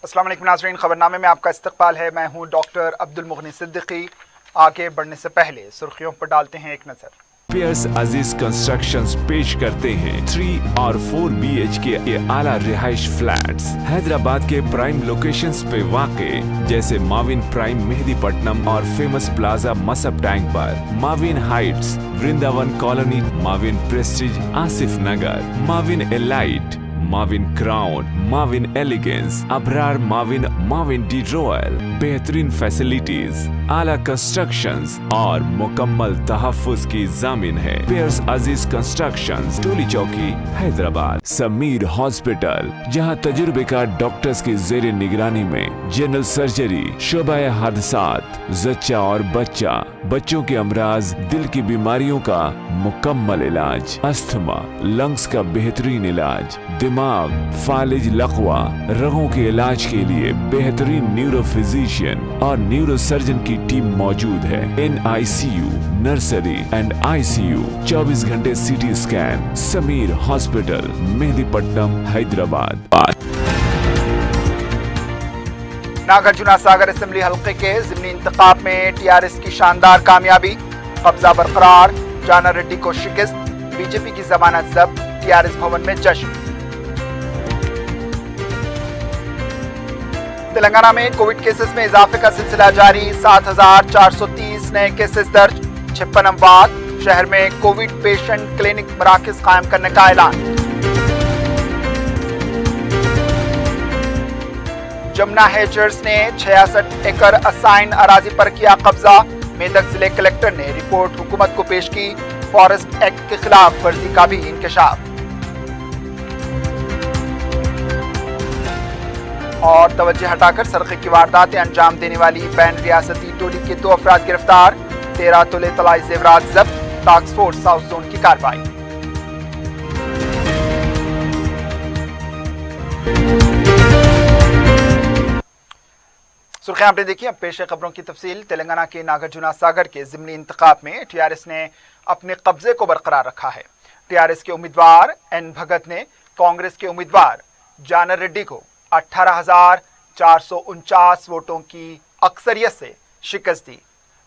अस्सलाम वालेकुम नाज़रीन, खबरनामे में आपका इस्तकबाल है। मैं हूं डॉक्टर अब्दुल मुगनी सिद्दीकी। आगे बढ़ने से पहले सुर्खियों पर डालते हैं एक नजर। पियर्स अजीज कंस्ट्रक्शंस पेश करते हैं 3 और 4 BHK के आला रिहाइश फ्लैट्स हैदराबाद के प्राइम लोकेशंस पे वाक़े, जैसे माविन प्राइम मेहदीपट्टनम और फेमस प्लाजा मसब टैंक पर, Mavin Heights Vrindavan Colony, Mavin Prestige Asif Nagar, Mavin Elite, Mavin Crown, Mavin Elegance, Abrar Mavin, Mavin De Royal, बेहतरीन फैसिलिटीज, आला कंस्ट्रक्शंस और मुकम्मल तहफ्फुज की जामिन है। पियर्स अजीज कंस्ट्रक्शंस, टोली चौकी, हैदराबाद। समीर हॉस्पिटल, जहां तजुर्बेकार डॉक्टर्स की जेर निगरानी में जनरल सर्जरी, शोबा हादसात, जच्चा और बच्चा, बच्चों के अमराज, दिल की बीमारियों का मुकम्मल इलाज, अस्थमा, लंग्स का बेहतरीन इलाज, दिमाग, फालिज, लकवा, रगों के इलाज के लिए बेहतरीन न्यूरो फिजिशियन और न्यूरो सर्जन की टीम मौजूद है। NICU, नर्सरी एंड ICU, 24 घंटे CT scan. Sameer hospital, Mehdipatnam, Hyderabad. Nagarjuna Sagar assembly हल्के के ज़िमनी इंतखाब में TRS की शानदार कामयाबी, कब्जा बरकरार, जाना रेड्डी को शिकस्त, BJP की जमानत जब्त, TRS भवन में जश्न। तेलंगाना में कोविड केसेस में इजाफे का सिलसिला जारी, 7,430 नए केसेस दर्ज, 56 अमवात। शहर में कोविड पेशेंट क्लिनिक मराकज कायम करने का ऐलान। जमुना हेचर्स ने 66 एकड़ असाइन अराजी पर किया कब्जा। मेदक जिले कलेक्टर ने रिपोर्ट हुकूमत को पेश की। फॉरेस्ट एक्ट के खिलाफ वर्जी का भी इंकशाफ। और तवज्जो हटाकर सरक़े की वारदातें अंजाम देने वाली बैन रियासती टोली के 2 अफराद गिरफ्तार, 13 तोले तलाई जेवरात जब्त, टास्क फोर्स साउथ जोन की कार्रवाई। सुर्खियां आपने देखी, अब पेश है खबरों की तफसील। तेलंगाना के नागार्जुना सागर के ज़िमनी इंतखाब में TRS ने अपने कब्जे को बरकरार रखा है। TRS के उम्मीदवार N भगत ने कांग्रेस के उम्मीदवार जाना रेड्डी को 18,449 वोटों की अक्सरियत से शिकस्त दी।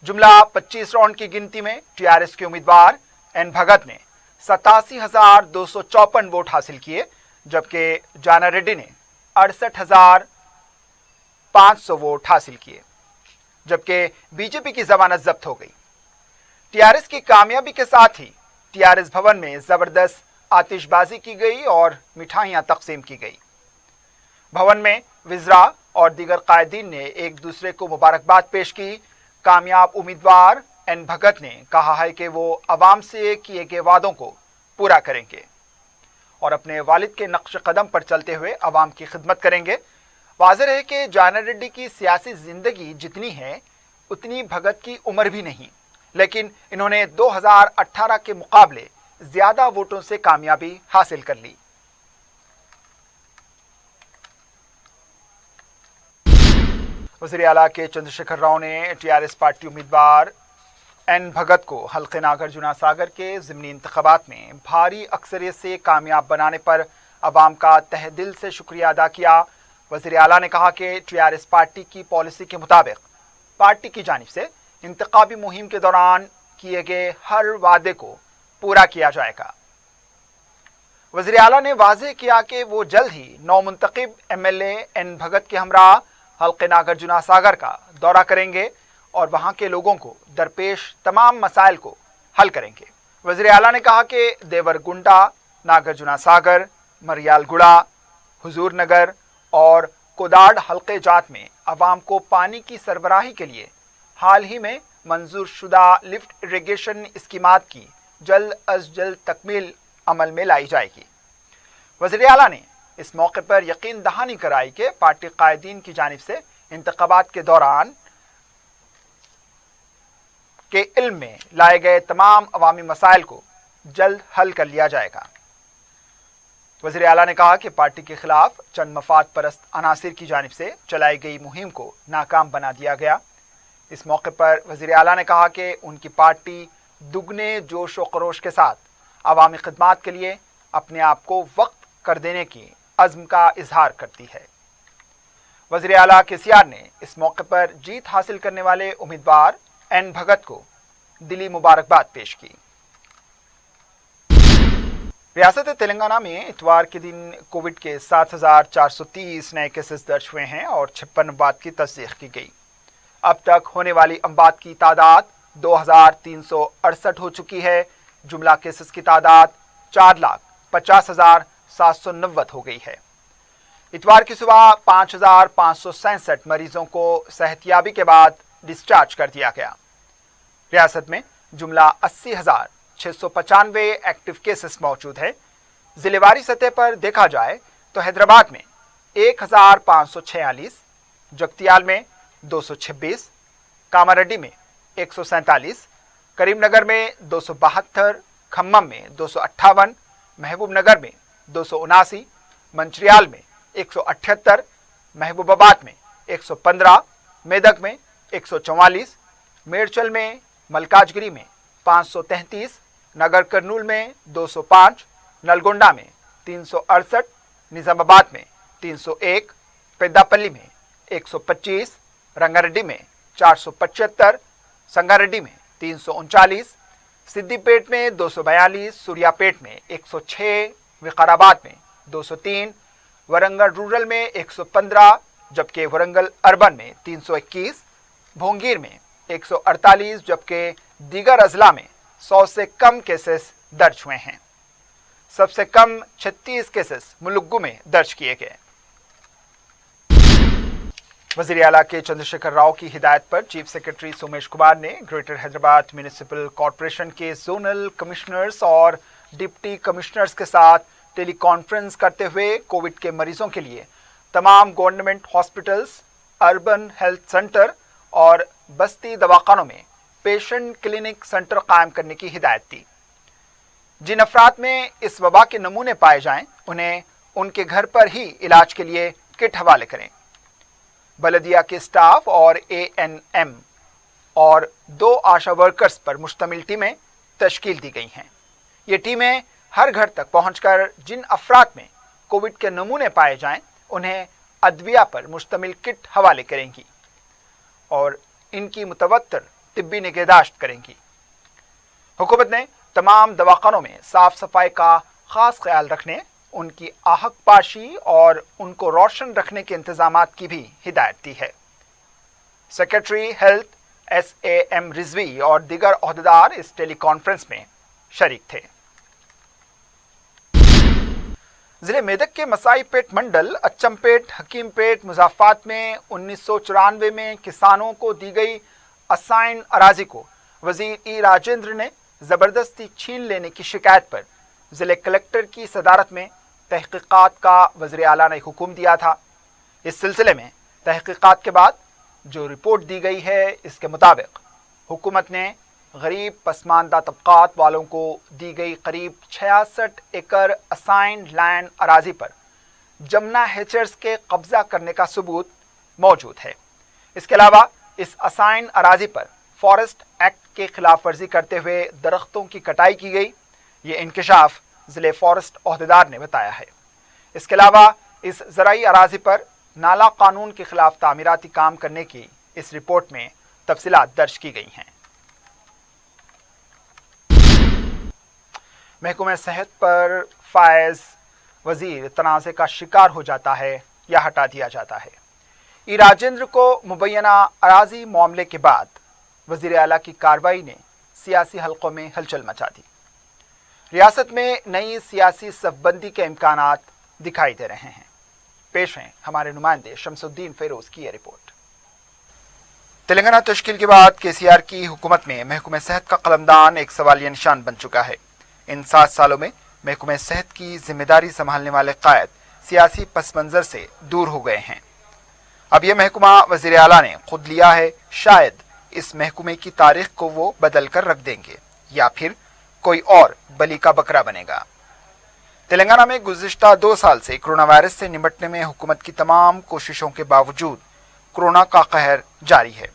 जुमला 25 राउंड की गिनती में TRS के उम्मीदवार N भगत ने 87,254 वोट हासिल किए, जबकि जाना रेड्डी ने 68,500 वोट हासिल किए, जबकि BJP की जमानत जब्त हो गई। TRS की कामयाबी के साथ ही TRS भवन में जबरदस्त आतिशबाजी की गई और मिठाइयां तकसीम की गई। भवन में विज़रा और दीगर कायदीन ने एक दूसरे को मुबारकबाद पेश की। कामयाब उम्मीदवार N भगत ने कहा है कि वो अवाम से किए गए वादों को पूरा करेंगे और अपने वालिद के नक्श कदम पर चलते हुए अवाम की खिदमत करेंगे। वाज़ेह है कि जाना रेड्डी की सियासी जिंदगी जितनी है उतनी भगत की उम्र भी नहीं, लेकिन इन्होंने 2018 के मुकाबले ज्यादा वोटों से कामयाबी हासिल कर ली। वज़ीर आला के चंद्रशेखर राव ने TRS पार्टी उम्मीदवार N भगत को हल्के नागार्जुना सागर के ज़िमनी इंतखाबात में भारी अक्सरियत से कामयाब बनाने पर अवाम का तहे दिल से शुक्रिया अदा किया। वज़ीर आला ने कहा कि TRS पार्टी की पॉलिसी के मुताबिक पार्टी की जानिब से इंतखाबी मुहिम के दौरान किए गए हर वादे को पूरा किया जाएगा। वज़ीर आला ने वाज़ेह किया कि वो जल्द ही नौमुंतखब MLA N भगत के हमरा हल्के नागार्जुना सागर का दौरा करेंगे और वहां के लोगों को दरपेश तमाम मसाइल को हल करेंगे। वज़ीर आला ने कहा कि देवरगुंडा, नागार्जुना सागर, मरियालगुड़ा, हुजूर नगर और कोदाड़ हल्के जात में अवाम को पानी की सरबराही के लिए हाल ही में मंजूर शुदा लिफ्ट इरिगेशन स्कीमात की जल्द अज जल्द तकमील अमल में लाई जाएगी। वज़ीर आला ने इस मौके पर यकीन दहानी कराई कि पार्टी कायदीन की जानिब से इंतखाबात के दौरान के इल्म में लाए गए तमाम अवामी मसाइल को जल्द हल कर लिया जाएगा। वज़ीर आला ने कहा कि पार्टी के खिलाफ चंद मफाद परस्त अनासिर की जानिब से चलाई गई मुहिम को नाकाम बना दिया गया। इस मौके पर वज़ीर आला ने कहा कि उनकी पार्टी दुगने जोश व खरोश के साथ अवामी खिदमात के लिए अपने आप को वक्त कर देने की अज़्म का इजहार करती है। वज़ीर आला केसीआर ने इस मौके पर जीत हासिल करने वाले उम्मीदवार एन भगत को दिली मुबारकबाद पेश की। रियासत तेलंगाना में इतवार के दिन कोविड के 7,430 नए केसेस दर्ज हुए हैं और 56 अमवात की तस्दीक की गई। अब तक होने वाली अमवात की तादाद 2,368 हो चुकी है। जुमला केसेस की तादाद 4,50,790 हो गई है। इतवार की सुबह 5,567 मरीजों को सेहतियाबी के बाद डिस्चार्ज कर दिया गया। रियासत में जुमला 80,695 एक्टिव केसेस मौजूद है। जिलेवारी सतह पर देखा जाए तो हैदराबाद में 1,546, जगतियाल में 226, कामारेड्डी में 147, करीमनगर में 272, खम्मम में 258, महबूबनगर में 279, मंचिरियाल में 178, महबूबाबाद में 115, मेदक में 144, मेरचल में, मलकाजगिरी में 533, नगर कर्नूल में 205, नलगोंडा में 368, निजामाबाद में 301, पेद्दापल्ली में 125, रंगारेड्डी में 475, संगारेड्डी में 339, सिद्दीपेट में 242, सूर्यापेट में 106, विकाराबाद में 203, वरंगल रूरल में 115, जबकि वरंगल अर्बन में 321, भोंगीर में 148, जबकि दीगर अजला में 100 से कम केसेस दर्ज हुए हैं। सबसे कम 36 केसेस मुलुगु में दर्ज किए गए। वज़ीर आला के चंद्रशेखर राव की हिदायत पर चीफ सेक्रेटरी सोमेश कुमार ने ग्रेटर हैदराबाद म्युनिसिपल कॉरपोरेशन के जोनल कमिश्नर्स और डिप्टी कमिश्नर्स के साथ टेली कॉन्फ्रेंस करते हुए कोविड के मरीजों के लिए तमाम government hospitals, urban health centre और बस्ती दवाखानों में पेशेंट क्लिनिक सेंटर कायम करने की हिदायत दी। जिन अफराद में इस वबा के नमूने पाए जाएं, उन्हें उनके घर पर ही इलाज के लिए किट हवाले करें। बलदिया के स्टाफ और ANM और 2 आशा वर्कर्स पर मुश्तमिल टीमें तश्कील दी गई हैं। ये टीमें हर घर तक पहुंचकर जिन अफराद में कोविड के नमूने पाए जाएं, उन्हें अद्विया पर मुश्तमिल किट हवाले करेंगी और इनकी मुतवत्तर तिब्बी निगहदाश्त करेंगी। हुकूमत ने तमाम दवाखानों में साफ सफाई का खास ख्याल रखने, उनकी आहक पाशी और उनको रोशन रखने के इंतजामात की भी हिदायत दी है। सेक्रेटरी हेल्थ SAM रिजवी और दीगर ओहदेदार इस टेली कॉन्फ्रेंस में शरीक थे। जिले मेदक के मसाईपेट मंडल, अच्चमपेट, हकीमपेट, मुजाफात में 1994 में किसानों को दी गई असाइन अराजी को वजीर E राजेंद्र ने जबरदस्ती छीन लेने की शिकायत पर जिले कलेक्टर की सदारत में तहकीकात का वज़ीर आला ने हुक्म दिया था। इस सिलसिले में तहकीकात के बाद जो रिपोर्ट दी गई है, इसके मुताबिक हुकूमत ने गरीब पसमानदा तबकात वालों को दी गई करीब 66 एकड़ असाइंड लैंड अराजी पर जमुना हेचर्स के कब्जा करने का सबूत मौजूद है। इसके अलावा इस असाइंड अराजी पर फॉरेस्ट एक्ट के खिलाफ वर्जी करते हुए दरख्तों की कटाई की गई। ये इंकशाफ जिले फॉरेस्ट ओहदेदार ने बताया है। इसके अलावा इस ज़राई अराजी पर नाला कानून के खिलाफ तामीराती काम करने की इस रिपोर्ट में तफसीलात दर्ज की गई हैं। महकमे सेहत पर फायज वजीर तनाज़े का शिकार हो जाता है या हटा दिया जाता है। E राजेंद्र को मुबैना अराजी मामले के बाद वज़ीर आला की कार्रवाई ने सियासी हलकों में हलचल मचा दी। रियासत में नई सियासी सफबंदी के इम्कानात दिखाई दे रहे हैं। पेश हैं हमारे नुमाइंदे शमसुद्दीन फेरोज की यह रिपोर्ट। तेलंगाना तश्कील के बाद KCR की हुकूमत में महकमे सेहत का कलमदान एक सवालिया निशान बन चुका है। इन 7 सालों में महकमे सेहत की जिम्मेदारी संभालने वाले कायद सियासी पस मंजर से दूर हो गए हैं। अब यह महकमा वज़ीर आला ने खुद लिया है। शायद इस महकमे की तारीख को वो बदल कर रख देंगे या फिर कोई और बली का बकरा बनेगा। तेलंगाना में गुज़िश्ता 2 साल से कोरोना वायरस से निपटने में हुकूमत की तमाम कोशिशों के बावजूद कोरोना का कहर जारी है।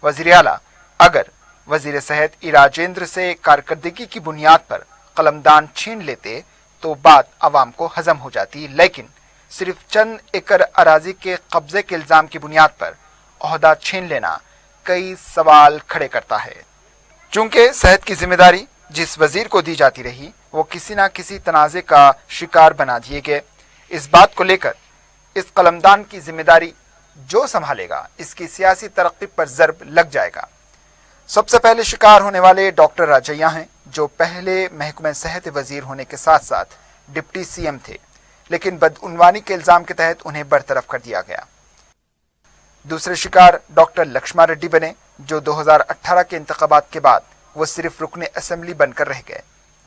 वज़ीर आला अगर वज़ीर सेहत E राजेंद्र से कारकर्दगी की बुनियाद पर कलमदान छीन लेते तो बात आवाम को हजम हो जाती, लेकिन صرف چند ایکڑ اراضی کے قبضے کے الزام کی بنیاد پر عہدہ چھین لینا کئی سوال کھڑے کرتا ہے۔ چونکہ صحت کی ذمہ داری جس وزیر کو دی جاتی رہی وہ کسی نہ کسی تنازع کا شکار بنا دیے گئے، اس بات کو لے کر اس قلمدان کی ذمہ داری جو سنبھالے گا اس کی سیاسی ترقی پر ضرب لگ جائے گا۔ سب سے پہلے شکار ہونے والے ڈاکٹر راجیہ ہیں، جو پہلے محکمہ صحت وزیر ہونے کے ساتھ ساتھ ڈپٹی سی ایم تھے، لیکن بدعنوانی کے الزام کے تحت انہیں برطرف کر دیا گیا۔ دوسرے شکار ڈاکٹر لکشما ریڈی بنے، جو 2018 کے انتخابات کے بعد وہ صرف رکن اسمبلی بن کر رہ گئے۔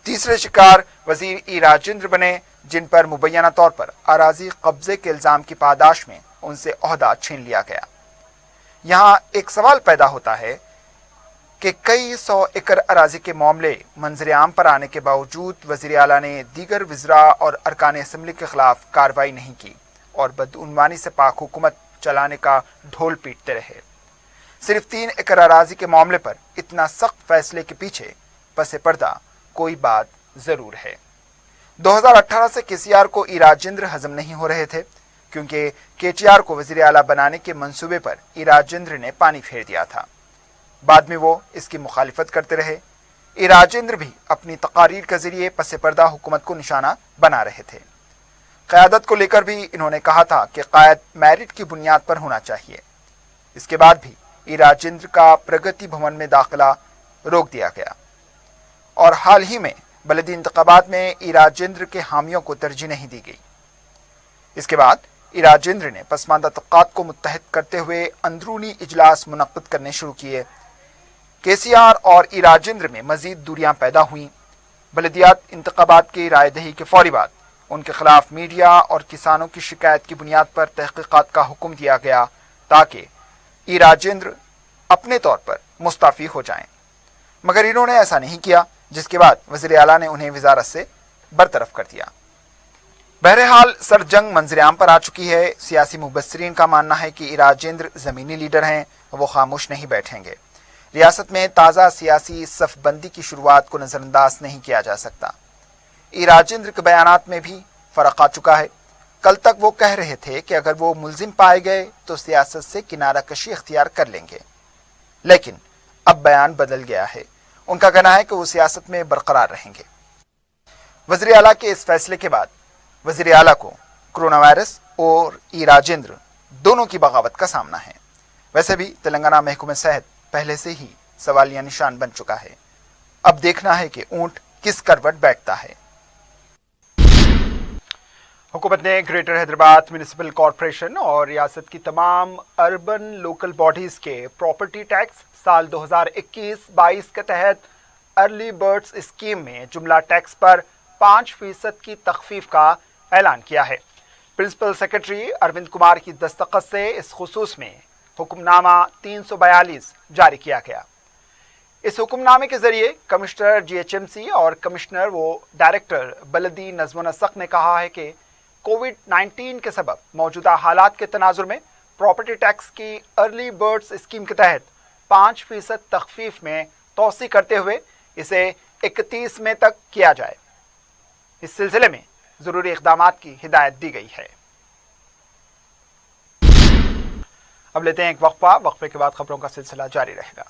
تیسرے شکار وزیر ای راجندر بنے، جن پر مبینہ طور پر اراضی قبضے کے الزام کی پاداش میں ان سے عہدہ چھین لیا گیا۔ یہاں ایک سوال پیدا ہوتا ہے کہ کئی سو ایکڑ اراضی کے معاملے منظر عام پر آنے کے باوجود وزیر اعلیٰ نے دیگر وزراء اور ارکان اسمبلی کے خلاف کارروائی نہیں کی اور بدعنوانی سے پاک حکومت چلانے کا ڈھول پیٹتے رہے۔ صرف 3 ایکڑ اراضی کے معاملے پر اتنا سخت فیصلے کے پیچھے پس پردہ کوئی بات ضرور ہے۔ 2018 سے KCR کو ای راجندر ہضم نہیں ہو رہے تھے، کیونکہ KTR کو وزیر اعلیٰ بنانے کے منصوبے پر ای راجندر نے پانی پھیر دیا تھا۔ بعد میں وہ اس کی مخالفت کرتے رہے۔ ای راجندر بھی اپنی تقاریر کے ذریعے پس پردہ حکومت کو نشانہ بنا رہے تھے۔ قیادت کو لے کر بھی انہوں نے کہا تھا کہ قائد میرٹ کی بنیاد پر ہونا چاہیے۔ اس کے بعد بھی ای راجندر کا پرگتی بھون میں داخلہ روک دیا گیا اور حال ہی میں بلدی انتخابات میں ای راجندر کے حامیوں کو ترجیح نہیں دی گئی۔ اس کے بعد ای راجندر نے پسماندہ طبقات کو متحد کرتے ہوئے اندرونی اجلاس منعقد کرنے شروع کیے۔ KCR اور ای راجندر میں مزید دوریاں پیدا ہوئیں۔ بلدیات انتخابات کی رائے دہی کے فوری بعد ان کے خلاف میڈیا اور کسانوں کی شکایت کی بنیاد پر تحقیقات کا حکم دیا گیا تاکہ ای راجندر اپنے طور پر مستعفی ہو جائیں، مگر انہوں نے ایسا نہیں کیا، جس کے بعد وزیر اعلیٰ نے انہیں وزارت سے برطرف کر دیا۔ بہرحال سر جنگ منظر عام پر آ چکی ہے۔ سیاسی مبصرین کا ماننا ہے کہ ای راجندر زمینی لیڈر ہیں، وہ خاموش نہیں بیٹھیں گے۔ ریاست میں تازہ سیاسی صف بندی کی شروعات کو نظر انداز نہیں کیا جا سکتا۔ ای راجندر کے بیانات میں بھی فرق آ چکا ہے۔ کل تک وہ کہہ رہے تھے کہ اگر وہ ملزم پائے گئے تو سیاست سے کنارہ کشی اختیار کر لیں گے، لیکن اب بیان بدل گیا ہے۔ ان کا کہنا ہے کہ وہ سیاست میں برقرار رہیں گے۔ وزیر اعلیٰ کے اس فیصلے کے بعد وزیر اعلیٰ کو کرونا وائرس اور ای راجندر دونوں کی بغاوت کا سامنا ہے۔ ویسے بھی تلنگانہ محکمہ صحت پہلے سے ہی سوالیہ نشان بن چکا ہے۔ اب دیکھنا ہے کہ اونٹ کس کروٹ بیٹھتا ہے۔ حکومت نے گریٹر حیدرآباد میونسپل کارپوریشن اور ریاست کی تمام اربن لوکل باڈیز کے پراپرٹی ٹیکس سال 2021-22 کے تحت ارلی برڈز اسکیم میں جملہ ٹیکس پر 5% کی تخفیف کا اعلان کیا ہے۔ پرنسپل سیکرٹری اروند کمار کی دستخط سے اس خصوص میں حکم نامہ 342 جاری کیا گیا۔ اس حکم نامے کے ذریعے کمشنر GHMC اور کمشنر و ڈائریکٹر بلدی نظم و نسق نے کہا ہے کہ کووڈ-19 کے سبب موجودہ حالات کے تناظر میں پراپرٹی ٹیکس کی ارلی برڈز اسکیم کے تحت 5% تخفیف میں توسیع کرتے ہوئے اسے 31 مئی تک کیا جائے۔ اس سلسلے میں ضروری اقدامات کی ہدایت دی گئی ہے۔ اب لیتے ہیں ایک وقفہ، وقفے کے بعد خبروں کا سلسلہ جاری رہے گا۔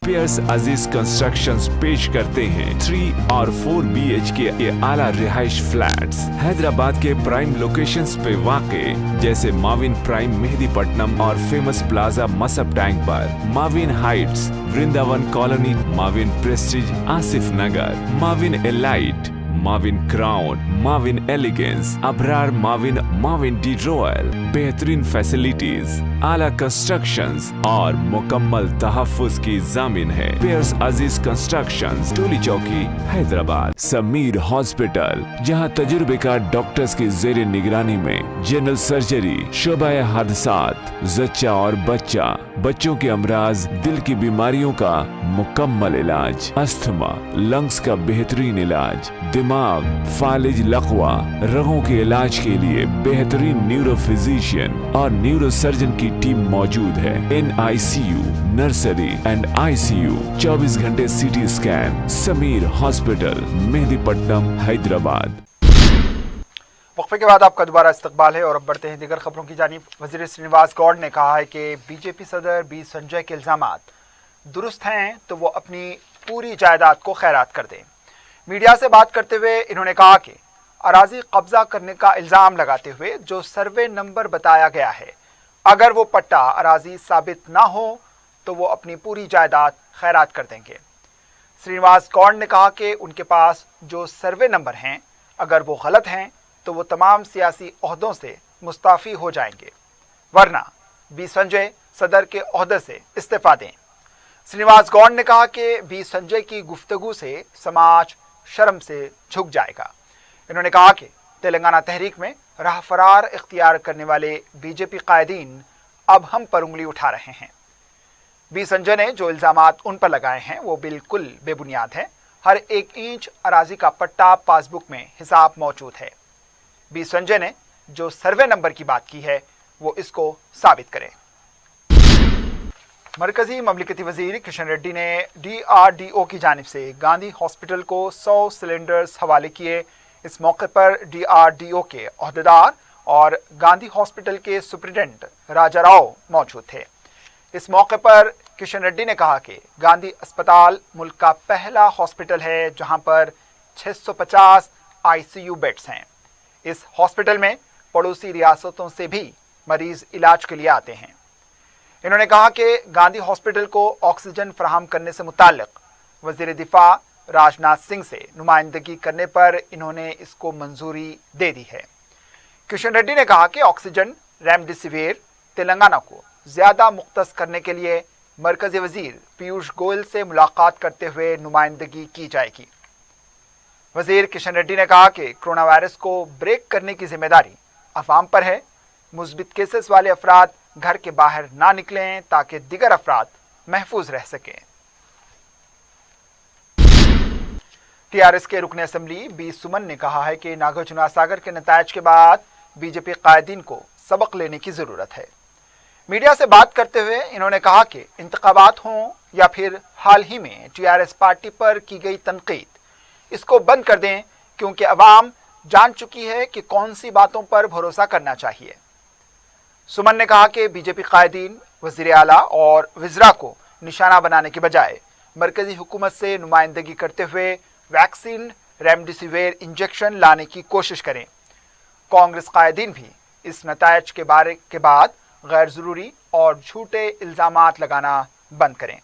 پیئرس عزیز کنسٹرکشنز پیش کرتے ہیں 3 اور 4 BHK کے اعلیٰ رہائش فلیٹس حیدرآباد کے پرائم لوکیشنز پہ واقع، جیسے ماون پرائم مہدی پٹنم اور فیمس پلازا مصب ٹینک پر، Mavin Heights Vrindavan Colony, Mavin Prestige Asif Nagar, Mavin Elite, Mavin Crown, Mavin Elegance, Abrar Mavin, Mavin De Royal, بہترین فیسلٹیز، اعلیٰ کنسٹرکشنز اور مکمل تحفظ کی ضامن ہے۔ پیئرس عزیز کنسٹرکشنز، ٹولی چوکی، حیدرآباد۔ سمیر ہاسپٹل، جہاں تجربے کار ڈاکٹرز کی زیر نگرانی میں جنرل سرجری، شعبہ حادثات، زچہ اور بچوں کے امراض، دل کی بیماریوں کا مکمل علاج، استھما، لنگز کا بہترین علاج، دماغ، فالج لقوہ، رگوں کے علاج کے لیے بہترین نیورو فزیشین اور نیورو سرجن کی ٹیم موجود ہے۔ NICU، नर्सरी एंड आईसीयू, 24 घंटे CT scan. Sameer hospital, Mehdipatnam, Hyderabad. वक्फे के बाद आपका दोबारा इस्तकबाल है और अब बढ़ते हैं दीगर खबरों की जानिब। वजीर श्रीनिवास गौड़ ने कहा है कि बीजेपी सदर बी संजय के इल्जामात दुरुस्त हैं तो वो अपनी पूरी जायदाद को खैरात कर दें। मीडिया से बात करते हुए इन्होंने कहा कि अराजी कब्जा करने का इल्ज़ाम लगाते हुए जो सर्वे नंबर बताया गया है, अगर वो पट्टा अराजी साबित ना हो तो वो अपनी पूरी जायदाद खैरात कर देंगे। श्रीनिवास गौड़ ने कहा कि उनके पास जो सर्वे नंबर हैं, अगर वो गलत हैं तो वो तमाम सियासी ओहदों से मुस्ताफ़ी हो जाएंगे, वरना बी संजय सदर के ओहदे से इस्तीफा दें। श्रीनिवास गौड़ ने कहा कि बी संजय की गुफ्तगू से समाज शर्म से झुक जाएगा। इन्होंने कहा कि तेलंगाना तहरीक में राह फरार इख्तियार करने वाले बीजेपी कायदीन अब हम पर उंगली उठा रहे हैं। बी संजय ने जो इल्जामात उन पर लगाए हैं वो बिल्कुल बेबुनियाद है। हर एक इंच अराजी का पट्टा पासबुक में हिसाब मौजूद है। बी संजय ने जो सर्वे नंबर की बात की है वो इसको साबित करें। मरकजी ममलिकती वजीर किशन रेड्डी ने DRDO की जानिब से गांधी हॉस्पिटल को 100 सिलेंडर्स हवाले किए। इस मौके पर DRDO के ओहदेदार और गांधी हॉस्पिटल के सुप्रिटेंडेंट राजा राव मौजूद थे। इस मौके पर किशन रेड्डी ने कहा कि गांधी अस्पताल मुल्क का पहला हॉस्पिटल है जहां पर 650 ICU बेड्स हैं। इस हॉस्पिटल में पड़ोसी रियासतों से भी मरीज इलाज के लिए आते हैं। इन्होंने कहा कि गांधी हॉस्पिटल को ऑक्सीजन फराहम करने से मुताल्लिक वजीर दिफा राजनाथ सिंह से नुमाइंदगी करने पर इन्होंने इसको मंजूरी दे दी है। किशन रेड्डी ने कहा कि ऑक्सीजन रेमडेसिविर तेलंगाना को ज्यादा मुख्तस करने के लिए मरकजी वजीर पीयूष गोयल से मुलाकात करते हुए नुमाइंदगी की जाएगी। वजीर किशन रेड्डी ने कहा कि कोरोना वायरस को ब्रेक करने की जिम्मेदारी अवाम पर है। मुस्बित केसेस वाले अफराद घर के बाहर ना निकलें ताकि दिगर अफराद महफूज रह सकें। TRS के रुकन असम्बली बी सुमन ने कहा है कि नागार्जुन सागर के नतायज के बाद बीजेपी कायदीन को सबक लेने की जरूरत है। मीडिया से बात करते हुए इन्होंने कहा कि इंतखाबात हों या फिर हाल ही में TRS पार्टी पर की गई तनकीद, इसको बंद कर दें क्योंकि अवाम जान चुकी है कि कौन सी बातों पर भरोसा करना चाहिए। सुमन ने कहा कि बीजेपी कायदीन वजीर आला और वज़रा को निशाना बनाने के बजाय मरकजी हुकूमत से नुमाइंदगी करते हुए वैक्सीन रेमडेसिविर इंजेक्शन लाने की कोशिश करें। कांग्रेस कायदीन भी इस नतायज के बाद गैर ज़रूरी और झूठे इल्ज़ामात लगाना बंद करें।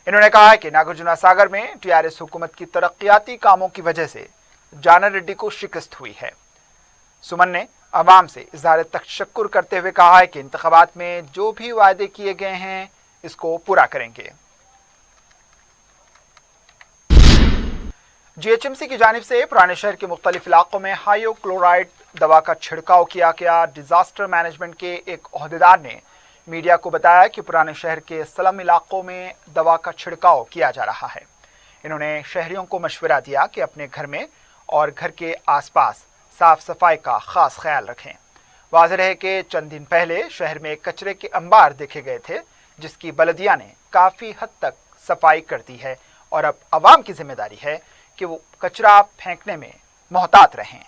इन्होंने कहा है कि नागार्जुन सागर में TRS हुकूमत की तरक्याती कामों की वजह से जानर रेड्डी को शिकस्त हुई है। सुमन ने अवाम से इज़हार तशक्कुर करते हुए कहा है कि इंतखाबात में जो भी वायदे किए गए हैं इसको पूरा करेंगे। GHMC की जानिब से पुराने शहर के मुख्तलिफ इलाकों में हाइड्रोक्लोराइड दवा का छिड़काव किया गया। डिजास्टर मैनेजमेंट के एक ओहदेदार ने मीडिया को बताया कि पुराने शहर के स्लम इलाकों में दवा का छिड़काव किया जा रहा है। इन्होंने शहरियों को मशवरा दिया कि अपने घर में और घर के आसपास साफ सफाई का खास ख्याल रखें। वाज़ेह है कि चंद दिन पहले शहर में कचरे के अंबार देखे गए थे, जिसकी बलदिया ने काफ़ी हद तक सफाई कर दी है और अब आवाम की जिम्मेदारी है कि वो कचरा फेंकने में मोहतात रहें।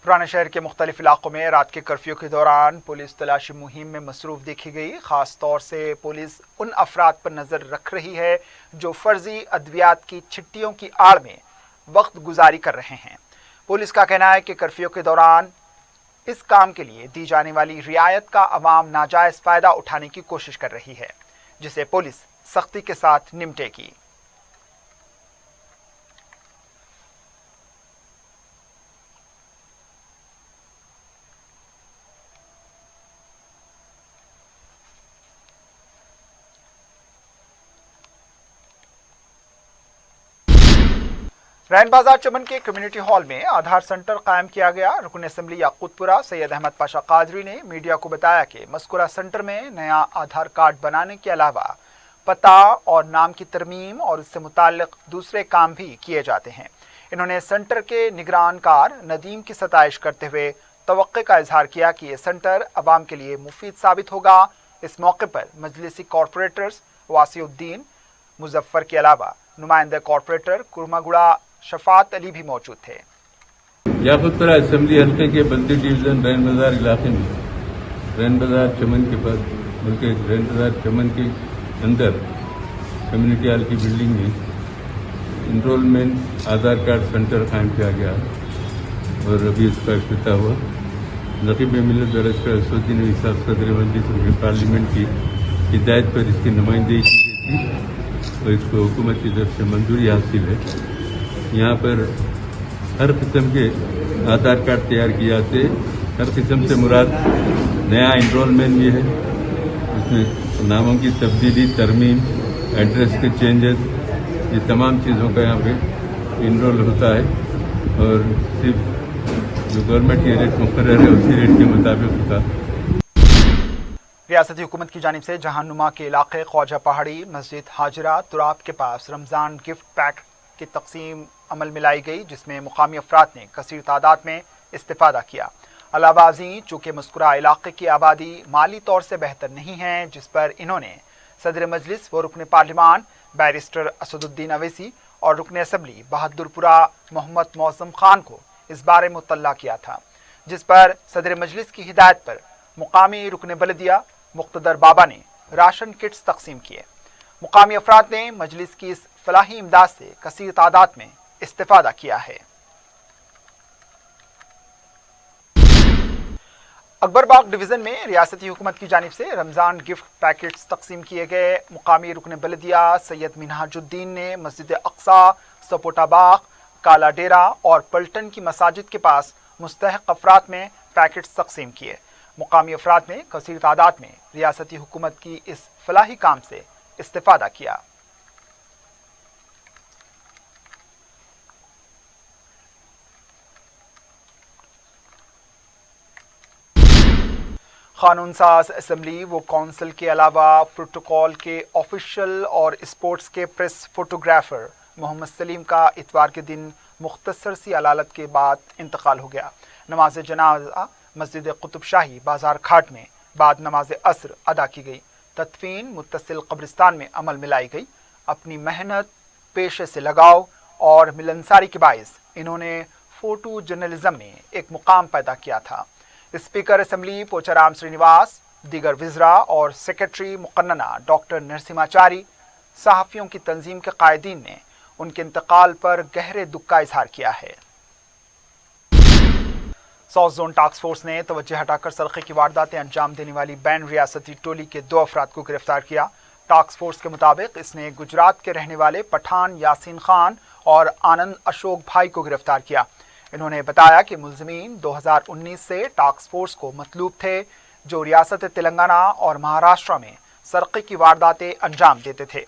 पुराने शहर के मुख्तलिफ इलाकों में रात के कर्फ्यू के दौरान पुलिस तलाशी मुहिम में मसरूफ देखी गई। खास तौर से पुलिस उन अफराद पर नजर रख रही है जो फर्जी अद्वियात की छिट्टियों की आड़ में वक्त गुजारी कर रहे हैं। पुलिस का कहना है कि कर्फ्यू के दौरान इस काम के लिए दी जाने वाली रियायत का अवाम नाजायज फायदा उठाने की कोशिश कर रही है, जिसे पुलिस सख्ती के साथ निपटेगी। रैन बाजार चमन के कम्युनिटी हॉल में आधार सेंटर कायम किया गया। रुकन असम्बली याकूतपुरा सैयद अहमद पाशा कादरी ने मीडिया को बताया कि मस्कुरा सेंटर में नया आधार कार्ड बनाने के अलावा پتہ اور نام کی ترمیم اور اس سے متعلق دوسرے کام بھی کیے جاتے ہیں۔ انہوں نے سینٹر کے نگران کار ندیم کی ستائش کرتے ہوئے توقع کا اظہار کیا کہ یہ سینٹر عوام کے لیے مفید ثابت ہوگا۔ اس موقع پر مجلسی کارپوریٹرز واسع الدین مظفر کے علاوہ نمائندہ کارپوریٹر کرماگوڑا شفاعت علی بھی موجود تھے۔ یاقوت پورہ اسمبلی حلقے کے بلدی ڈویژن رین بازار علاقے میں رین بازار چمن کے پاس بلکہ رین بازار چمن کے اندر کمیونٹی ہال کی بلڈنگ میں انرولمنٹ آدھار کارڈ سینٹر قائم کیا گیا اور ابھی اس کا افتتاح ہوا۔ نقیب ملت بیرسٹر اسدالدین اویسی صاحب صدر مجلس پارلیمنٹ کی ہدایت پر اس کی نمائندگی کی گئی تھی اور اس کو حکومت کی طرف سے منظوری حاصل ہے۔ یہاں پر ہر قسم کے آدھار کارڈ تیار کیے جاتے ہیں۔ ہر قسم سے مراد نیا انرولمنٹ بھی ہے، اس میں ناموں کی تبدیلی، ترمیم، ایڈریس کے چینجز، یہ تمام چیزوں کا یہاں پہ انرول ہوتا ہے اور صرف جو گورنمنٹ کی ریٹ مقرر ہے اسی ریٹ کے مطابق ہوتا ہے۔ ریاستی حکومت کی جانب سے جہانما کے علاقے خواجہ پہاڑی مسجد حاجرہ تراب کے پاس رمضان گفٹ پیک کی تقسیم عمل میں لائی گئی، جس میں مقامی افراد نے کثیر تعداد میں استفادہ کیا۔ علاوہ ازیں چونکہ مذکورہ علاقے کی آبادی مالی طور سے بہتر نہیں ہے، جس پر انہوں نے صدر مجلس و رکن پارلیمان بیرسٹر اسدالدین اویسی اور رکن اسمبلی بہادر پورہ محمد معظم خان کو اس بارے مطلع کیا تھا، جس پر صدر مجلس کی ہدایت پر مقامی رکن بلدیہ مقتدر بابا نے راشن کٹس تقسیم کیے۔ مقامی افراد نے مجلس کی اس فلاحی امداد سے کثیر تعداد میں استفادہ کیا ہے۔ اکبر باغ ڈویژن میں ریاستی حکومت کی جانب سے رمضان گفٹ پیکٹس تقسیم کیے گئے۔ مقامی رکن بلدیہ سید منہاج الدین نے مسجد اقصی، سپوٹا باغ، کالا ڈیرا اور پلٹن کی مساجد کے پاس مستحق افراد میں پیکٹس تقسیم کیے۔ مقامی افراد نے کثیر تعداد میں ریاستی حکومت کی اس فلاحی کام سے استفادہ کیا۔ قانون ساز اسمبلی و کونسل کے علاوہ پروٹوکول کے آفیشل اور اسپورٹس کے پریس فوٹوگرافر محمد سلیم کا اتوار کے دن مختصر سی علالت کے بعد انتقال ہو گیا۔ نماز جنازہ مسجد قطب شاہی بازار کھاٹ میں بعد نماز عصر ادا کی گئی۔ تدفین متصل قبرستان میں عمل میں لائی گئی۔ اپنی محنت، پیشے سے لگاؤ اور ملنساری کے باعث انہوں نے فوٹو جرنلزم میں ایک مقام پیدا کیا تھا۔ اسپیکر اسمبلی پوچارام سرینیواس، دیگر وزراء اور سیکرٹری مقننہ ڈاکٹر نرسماچاری، صحافیوں کی تنظیم کے قائدین نے ان کے انتقال پر گہرے دکھ کا اظہار کیا ہے۔ ساؤتھ زون ٹاسک فورس نے توجہ ہٹا کر سرقے کی وارداتیں انجام دینے والی بین ریاستی ٹولی کے 2 افراد کو گرفتار کیا۔ ٹاسک فورس کے مطابق اس نے گجرات کے رہنے والے پٹھان یاسین خان اور آنند اشوک بھائی کو گرفتار کیا۔ انہوں نے بتایا کہ ملزمین 2019 سے ٹاسک فورس کو مطلوب تھے، جو ریاست تلنگانہ اور مہاراشٹر میں سرقے کی وارداتیں انجام دیتے تھے۔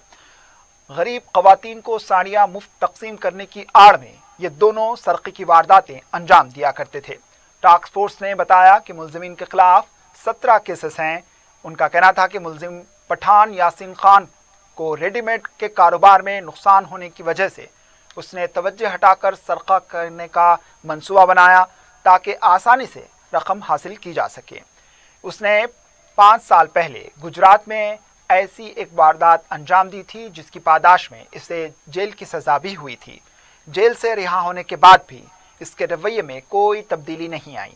غریب خواتین کو ساڑیاں مفت تقسیم کرنے کی آڑ میں یہ دونوں سرقے کی وارداتیں انجام دیا کرتے تھے۔ ٹاسک فورس نے بتایا کہ ملزمین کے خلاف 17 کیسز ہیں۔ ان کا کہنا تھا کہ ملزم پٹھان یاسین خان کو ریڈی میڈ کے کاروبار میں نقصان ہونے کی وجہ سے اس نے توجہ ہٹا کر سرقہ کرنے کا منصوبہ بنایا تاکہ آسانی سے رقم حاصل کی جا سکے۔ اس نے 5 سال پہلے گجرات میں ایسی ایک واردات انجام دی تھی، جس کی پاداش میں اسے جیل کی سزا بھی ہوئی تھی۔ جیل سے رہا ہونے کے بعد بھی اس کے رویے میں کوئی تبدیلی نہیں آئی،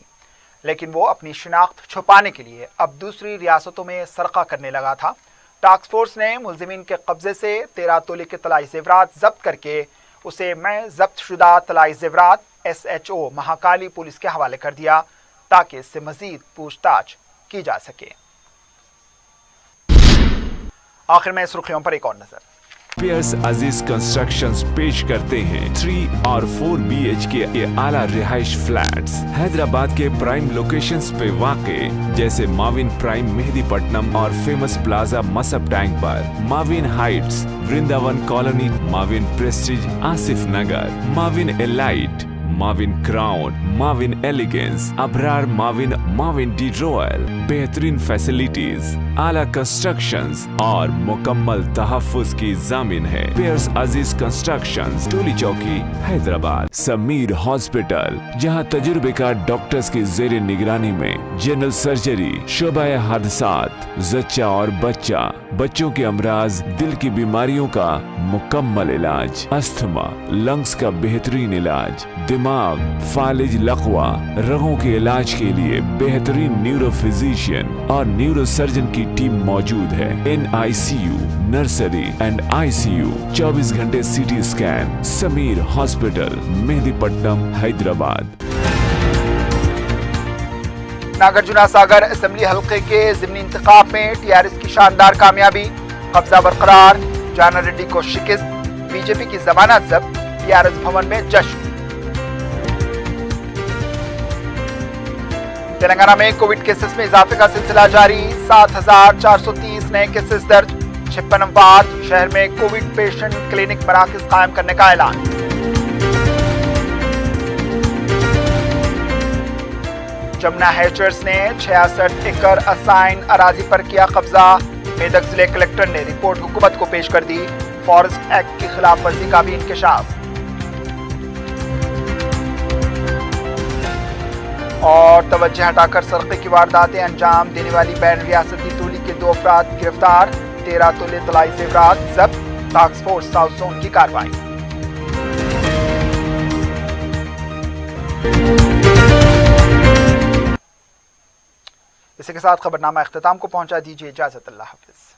لیکن وہ اپنی شناخت چھپانے کے لیے اب دوسری ریاستوں میں سرقہ کرنے لگا تھا۔ ٹاسک فورس نے ملزمین کے قبضے سے 13 تولے کے طلائی زیورات ضبط کر کے اسے میں ضبط شدہ طلائی زیورات SHO مہاکالی پولیس کے حوالے کر دیا تاکہ اس سے مزید پوچھ تاچھ کی جا سکے۔ آخر میں سرخیوں پر ایک اور نظر۔ پیئرس عزیز کنسٹرکشنز پیش کرتے ہیں 3 اور 4 BHK کے اعلیٰ رہائش فلیٹس حیدرآباد کے پرائم لوکیشنز پہ واقع، جیسے ماون پرائم مہدی پٹنم اور فیمس پلازا مصب ٹینک پر، Mavin Heights Vrindavan Colony, Mavin Prestige Asif Nagar, Mavin Elite, Mavin Crown, Mavin Elegance, Abrar Mavin, Mavin De Royal, बेहतरीन फैसिलिटीज, आला कंस्ट्रक्शंस और मुकम्मल तहफ्फुज की जामिन है। पेयर्स अजीज कंस्ट्रक्शंस, टोली चौकी, हैदराबाद। समीर हॉस्पिटल, जहां तजुर्बेकार डॉक्टर्स की जेर निगरानी में जनरल सर्जरी, शोबा हादसात, जच्चा और बच्चा, बच्चों के अमराज, दिल की बीमारियों का मुकम्मल इलाज, अस्थमा, लंग्स का बेहतरीन इलाज, दिमाग, फालिज, लकवा, रगों के इलाज के लिए बेहतरीन न्यूरो फिजिशियन और न्यूरो सर्जन की टीम मौजूद है। NICU, नर्सरी एंड ICU, 24 घंटे CT scan. Sameer hospital, Mehdipatnam, Hyderabad. Nagarjuna Sagar assembly हल्के के ज़िमनी इंतखाब में TRS की शानदार कामयाबी, कब्जा बरकरार, जाना रेड्डी को शिकस्त, बीजेपी की जमानत जब्त, TRS भवन में जश्न। तेलंगाना में कोविड केसेस में इजाफे का सिलसिला जारी, 7,430 नए केसेस दर्ज, 56 अफवात। शहर में कोविड पेशेंट क्लिनिक मराकज कायम करने का ऐलान। जमुना हेचर्स ने 66 एकड़ असाइन अराजी पर किया कब्जा। मेदक जिले कलेक्टर ने रिपोर्ट हुकूमत को पेश कर दी। फॉरेस्ट एक्ट की खिलाफ वर्जी का भी इंकशाफ। और तवज्जो हटाकर सरक़े की वारदातें अंजाम देने वाली बैन रियासती टोली के 2 अफराद गिरफ्तार, 13 तोले तलाई जेवरात जब्त, टास्क फोर्स साउथ जोन की कार्रवाई। इसी के साथ खबरनामा इख्तिताम को पहुंचा, दीजिए इजाजत, अल्लाह हाफिज।